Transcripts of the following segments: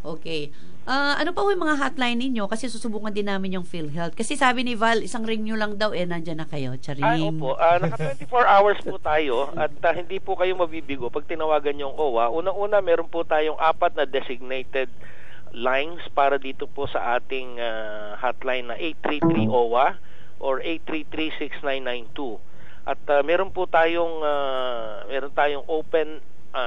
Okay. Ano pa yung mga hotline ninyo? Kasi susubukan din namin yung PhilHealth. Kasi sabi ni Val, isang ring nyo lang daw, nandyan na kayo. Charing. Ay, opo. Naka 24 hours po tayo at hindi po kayo mabibigo pag tinawagan yung OWA. Unang-una, meron po tayong 4 na designated lines para dito po sa ating hotline na 833 OWA or 833-6992. At meron tayong open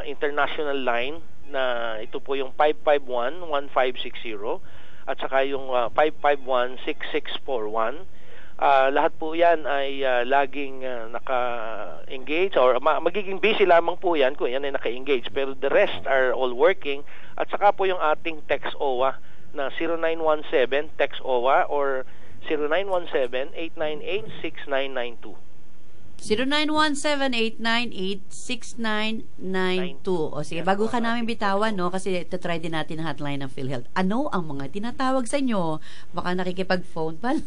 international line na ito po yung 551-1560 at saka yung 551-6641. Lahat po yan ay laging naka-engage or magiging busy lamang po yan kung yan ay naka-engage, pero the rest are all working. At saka po yung ating text OWA na 0917 text OWA or 0917-898-6992. 0917-898-6992. O sige, bago ka namin bitawan, no? Kasi try din natin ang hotline ng PhilHealth. Ano ang mga tinatawag sa inyo? Baka nakikipag-phone pala.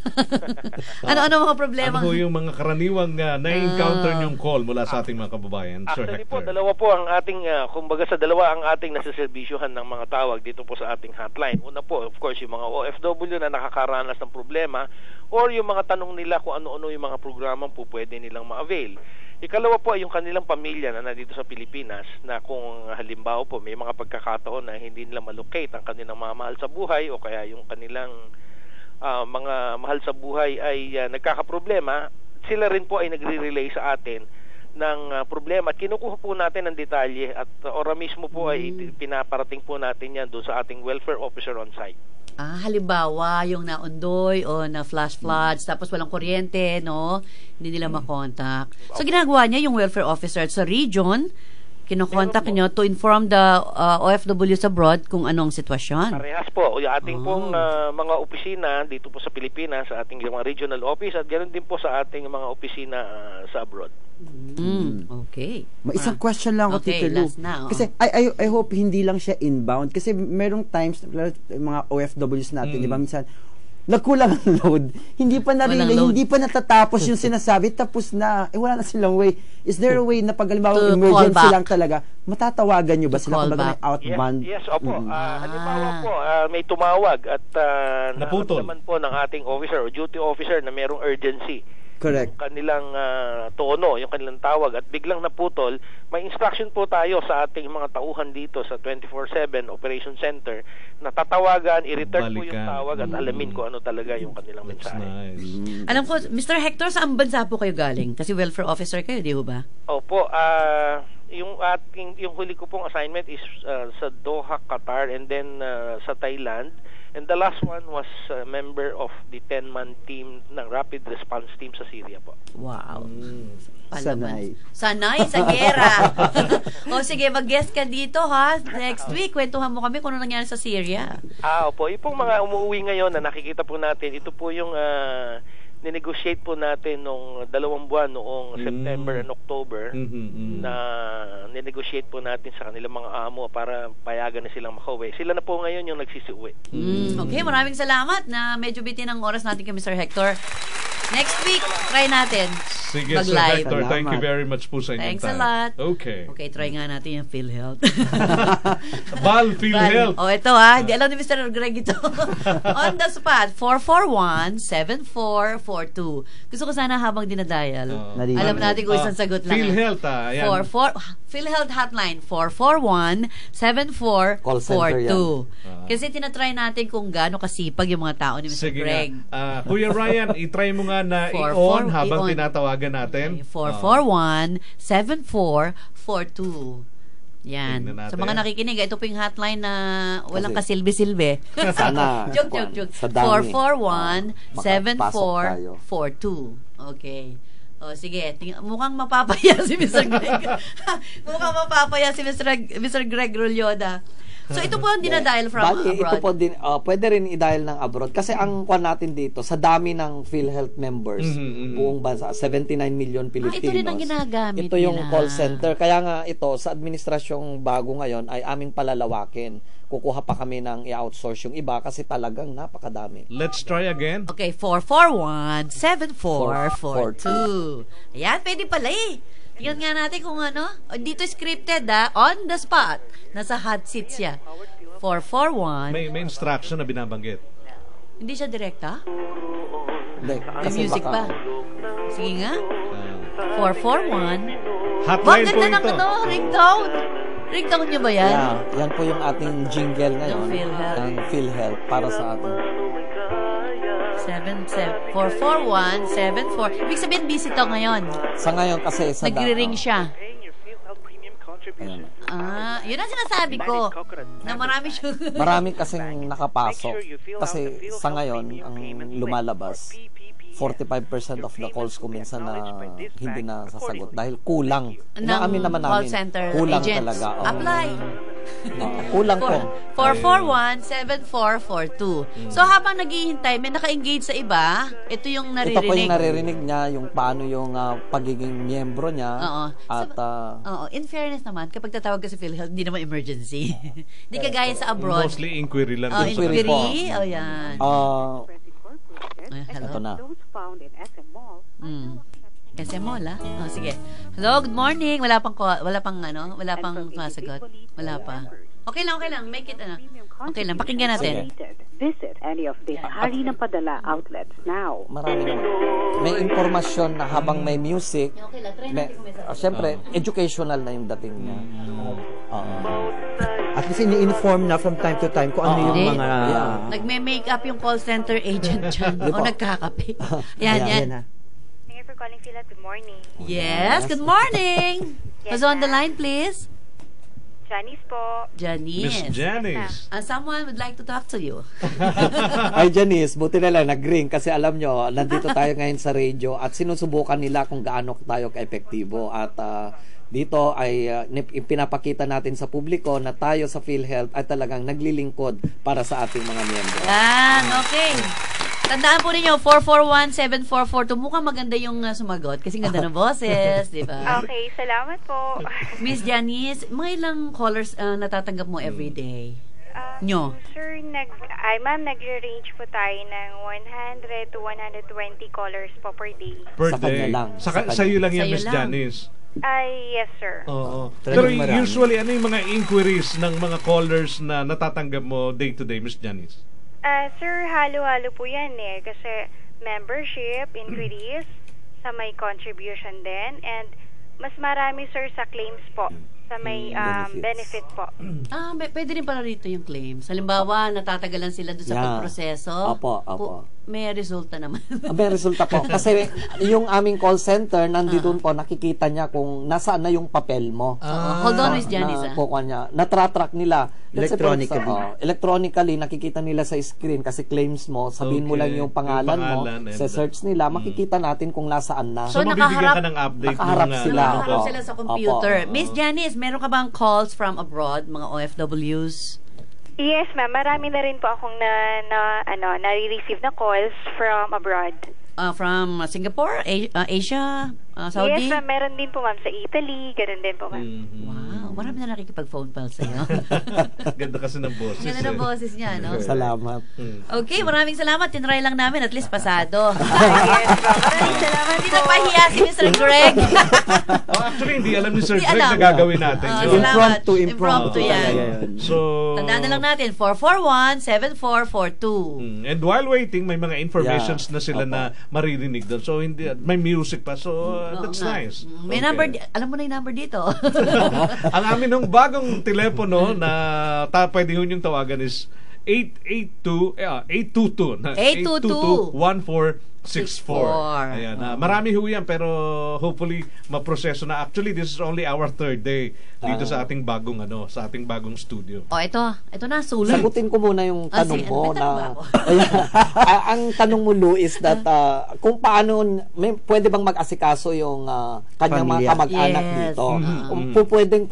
Ano mga problema? Ano yung mga karaniwang na-encounter yung call mula sa ating mga kababayan? Actually po, dalawa po ang ating, kumbaga sa dalawa ang ating nasiservisyohan ng mga tawag dito po sa ating hotline. Una po, of course, yung mga OFW na nakakaranas ng problema or yung mga tanong nila kung ano-ano yung mga programang po pwede nilang ma-avail. Ikalawa po ay yung kanilang pamilya na nandito sa Pilipinas na kung halimbawa po may mga pagkakataon na hindi nila malocate ang kanilang mga mahal sa buhay o kaya yung kanilang mga mahal sa buhay ay nagkakaproblema, sila rin po ay nagre-relay sa atin ng problema at kinukuha po natin ng detalye at ora mismo po ay pinaparating po natin yan doon sa ating welfare officer on site. Halimbawa, yung naundoy o na flash floods, tapos walang kuryente, no? Hindi nila makontak. So, ginagawa niya yung welfare officer sa region, kinokontak nyo to inform the OFWs abroad kung anong sitwasyon. Parehas po. Yung ating pong mga opisina dito po sa Pilipinas, sa ating mga regional office, at ganoon din po sa ating mga opisina sa abroad. Okay. May isang question lang ako, Tito Lou. Kasi I hope hindi lang siya inbound. Kasi merong times, mga OFWs natin, di ba, minsan, nagkulang ang load. Hindi pa na-relay, hindi pa natatapos yung sinasabi, tapos na, wala na silang way. Is there a way na pag halimbawa emergency lang talaga, matatawagan nyo ba sila kung baga may outbound? Yes, opo. Halimbawa po, may tumawag at naputol naman po ng ating officer o duty officer na merong urgency. Correct. Yung kanilang tono, yung kanilang tawag at biglang naputol, may instruction po tayo sa ating mga tauhan dito sa 24/7 Operation Center na tatawagan, i-return po yung tawag at alamin ko ano talaga yung kanilang mensahe. Nice. Alam ko, Mr. Hector, saan bansa po kayo galing? Kasi welfare officer kayo, di ba? Opo, yung huli ko pong assignment is sa Doha, Qatar, and then sa Thailand. And the last one was a member of the 10-man team ng Rapid Response Team sa Syria po. Wow. Sanay. Sanay sa gera. O sige, mag-guest ka dito ha. Next week, kwentuhan mo kami kung ano nangyari sa Syria. Opo. Yung pong mga umuwi ngayon na nakikita po natin, ito po yung ninegotiate po natin nung 2 buwan noong September and October na ninegotiate po natin sa kanilang mga amo para payagan na silang makauwi. Sila na po ngayon yung nagsisiuwi. Okay, maraming salamat na medyo bitin ang oras natin kay Mr. Hector. Next week, try natin. Sige, Sir mag-live. Hector, thank you very much po sa inyong Thanks a time. lot. Okay. Okay, try nga natin yung PhilHealth. Val, PhilHealth. Ito di alam ni Mr. Greg ito. On the spot, 441-7442. Gusto ko sana habang dinadial, alam natin kung isang sagot lang. PhilHealth, yan. PhilHealth hotline, 441-7442. Kasi tinatry natin kung gaano kasipag yung mga tao ni Mr. Sige Greg. Kuya Ryan, itry mo nga na i-on habang tinatawagan natin. 441-7442. Yan. Sa mga nakikinig, ito po yung hotline na walang kasilbi-silbi. Sana. Joke. 441-7442. Okay. O, sige. Mukhang mapapaya si Mr. Greg. Mukhang mapapaya si Mr. Greg Rolyoda. So, ito po ang dinadial from abroad. Ito po din, pwede rin i-dial ng abroad. Kasi ang kwan natin dito, sa dami ng PhilHealth members, buong bansa, 79 million Pilipinos. Ito rin ang ginagamit Ito yung nila. call center. Kaya nga ito, sa administrasyong bago ngayon, ay aming palalawakin. Kukuha pa kami ng i-outsource yung iba kasi talagang napakadami. Let's try again. Okay, 441-7442. Ayan, pwede pala eh. Tingnan nga natin kung ano. Dito scripted on the spot. Nasa hot seat siya. 441. May instruction na binabanggit. Hindi siya direkta? Hindi, May kasi music baka- pa. Sige nga. 441. Wag, Hotline po ganda ng ito. ringtone. Ringtone nyo ba yan? Yeah, yan po yung ating jingle ngayon Ng PhilHealth. ng PhilHealth para sa ating 441-74. Ibig sabihin, busy to ngayon. sa ngayon kasi sa Nagre-ring siya. Ayan. Yun ang sinasabi ko. Na marami siya. Marami kasing nakapasok kasi sa ngayon ang lumalabas 45% of the calls ko minsan na hindi na sasagot dahil kulang. Inaamin naman call namin. center Kulang agents. talaga. Oo. Apply. Kulang po. 441-7442. So, habang naghihintay, may naka-engage sa iba, ito yung Ito po yung naririnig. naririnig niya, yung paano yung pagiging miyembro niya. Oo. At Oo, in fairness naman, kapag tatawag ka sa PhilHealth, hindi naman emergency. Hindi kagaya sa abroad. Mostly inquiry lang. Oh, dun sa inquiry kanila. inquiry? Oh, yan. Hello? ito na. SM Mall, ah? Oh, sige. Hello, good morning. Wala pang sasagot. Wala pa. Okay lang. Make it, Okay lang, pakinggan natin. Visit any of the Harina Padala outlets now. Marami naman. May informasyon na habang may music, Okay lang, try may, natin kung may sasagot. syempre, educational na yung dating niya. At least ini-inform na from time to time kung ano yung Hindi. mga... Nagme-make up yung call center agent dyan. O nagkakape. Yan. ha. Thank you for calling Philip. Good morning. Yes, good morning. Yes, Who's on the ma'am. line, please? Janice po. Miss Janice. Janice. Someone would like to talk to you. Ay, Janice, buti na lang nag-ring kasi alam nyo, nandito tayo ngayon sa radio at sinusubukan nila kung gaano tayo ka-epektibo. At dito ay pinapakita natin sa publiko na tayo sa PhilHealth ay talagang naglilingkod para sa ating mga miyembro. Yan, okay. Tandaan po ninyo, 441-7442. Mukhang maganda yung sumagot kasi ganda ng boses, di ba? Okay, salamat po. Miss Janice, mga ilang callers natatanggap mo every day? Nyo? Sir, ma'am, nagre-range po tayo ng 100 to 120 callers po per day. Per Sa kanya day. lang. Sa'yo lang yan, Sa'yo Miss lang. Janice. Yes, sir. Oo. Talagang Pero marami. usually, ano yung mga inquiries ng mga callers na natatanggap mo day to day, Miss Janice? Sir, halo-halo po yan kasi membership, increase, sa may contribution din, and mas marami, sir, sa claims po, sa may benefit po. Pwede rin pala rito yung claims. Halimbawa, natatagalan sila doon sa Yeah. pagproseso. Opo. May resulta naman. May resulta po. Kasi yung aming call center, nandito po, nakikita niya kung nasaan na yung papel mo. Hold on, Miss Janice. Kukuha niya. Natratrack nila. Let's say, Electronically. electronically, nakikita nila sa screen kasi claims mo, sabihin mo Okay. lang yung pangalan Yung pangalan mo, and sa search nila, makikita natin kung nasaan na. So, mabibigyan ka ng update. nakaharap nung, sila. Nakaharap Opo. sila sa computer. Opo. Miss Janice, meron ka bang calls from abroad, mga OFWs? Yes, ma'am. Marami na rin po akong nare-receive na calls from abroad. From Singapore, Asia, Saudi? Yes, ma'am. Meron din po, ma'am, sa Italy. Ganun din po, ma'am. Wow, marami na nakikipag-phone call sa'yo. Ganda kasi ng boses. Ganda ng boses niya, no? Salamat. Okay, maraming salamat. Tinry lang namin, at least pasado. Yes, ma'am. Maraming salamat Hindi po. na pahiya si Mr. Greg. Actually, hindi alam ni Sir Hindi Greg alam. na gagawin natin. Ah, yun. salamat. Impromptu yan. So, Tandaan na lang natin, 441-7442. And while waiting, may mga informations na sila Opo. na maririnig doon. So, hindi, may music pa. So, that's Oo nga. nice. May Okay. number, alam mo na yung number dito. Ang amin ng bagong telepono na pwede yung tawagan is 822 1464. Ayan. Marami ho yan pero hopefully maproseso na. Actually, this is only our third day dito sa ating bagong sa ating bagong studio. Ito na, sulit. Sagutin ko muna yung tanong sige. mo May tanong ba na ako? ang tanong mo, Lou, is that kung paano pwede bang mag-asikaso yung kanyang mga Pamilya. kamag-anak Yes. dito.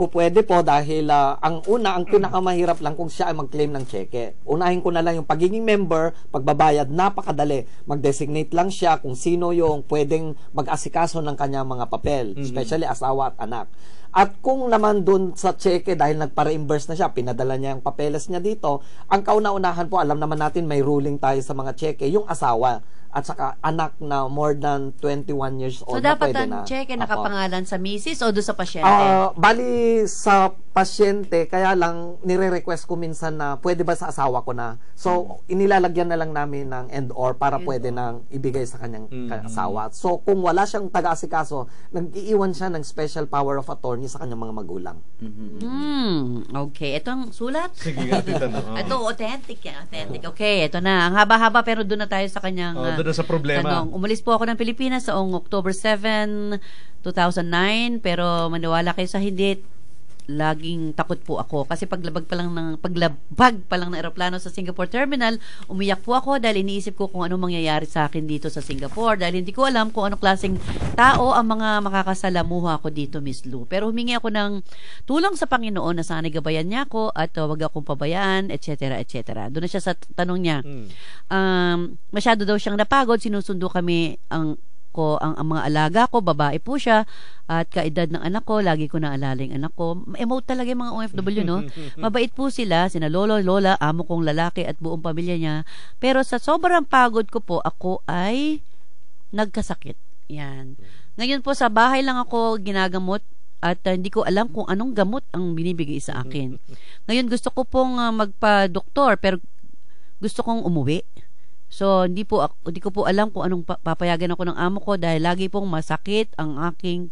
Pwede po dahil ang pinakamahirap lang kung siya ay mag-claim ng cheque. Unahin ko na lang yung pagiging member, pagbabayad, napakadali. Mag-designate lang siya kung sino yung pwedeng mag-asikaso ng kanyang mga papel, especially asawa at anak. At kung naman dun sa cheque, dahil nagpa-reimburse na siya, pinadala niya yung papeles niya dito, ang kauna-unahan po, alam naman natin may ruling tayo sa mga cheque, yung asawa at saka anak na more than 21 years old So, dapat pwede ang cheque nakapangalan sa misis o doon sa pasyente? Bali sa pasyente, kaya lang nire-request ko minsan na pwede ba sa asawa ko na. So, inilalagyan na lang namin ng and/or para pwede nang ibigay sa kanyang asawa. So, kung wala siyang taga-asikaso, nag-iiwan siya ng special power of attorney sa kanyang mga magulang. Okay. Ito ang sulat? Sige nga, Tita. Ito, authentic yan. Authentic. Okay, ito na. Ang haba-haba pero doon na tayo sa kanyang doon na sa problema. tanong. Umalis po ako ng Pilipinas noong October 7, 2009, pero maniwala kayo sa hindi, laging takot po ako kasi paglabag pa lang ng eroplano sa Singapore terminal, umiyak po ako dahil iniisip ko kung anong mangyayari sa akin dito sa Singapore dahil hindi ko alam kung anong klaseng tao ang mga makakasalamuha ko dito, Miss Lou. Pero humingi ako ng tulong sa Panginoon na sana gabayan niya ako at wag akong pabayaan, etc. etc. Doon na siya sa tanong niya. Masyado daw siyang napagod, sinusundo kami ang mga alaga ko, babae po siya, at kaedad ng anak ko, lagi ko naalala yung anak ko. Emote talaga yung mga OFW, no? Mabait po sila, sina lolo, lola, amo kong lalaki at buong pamilya niya. Pero sa sobrang pagod ko po, ako ay nagkasakit. Yan. Ngayon po, sa bahay lang ako ginagamot at hindi ko alam kung anong gamot ang binibigay sa akin. Ngayon, gusto ko pong magpa-doktor, pero gusto kong umuwi. So, hindi ko po alam kung anong papayagan ako ng amo ko dahil lagi pong masakit ang aking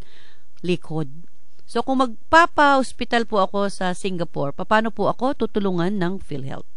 likod. So, kung magpapa-hospital po ako sa Singapore, paano po ako tutulungan ng PhilHealth?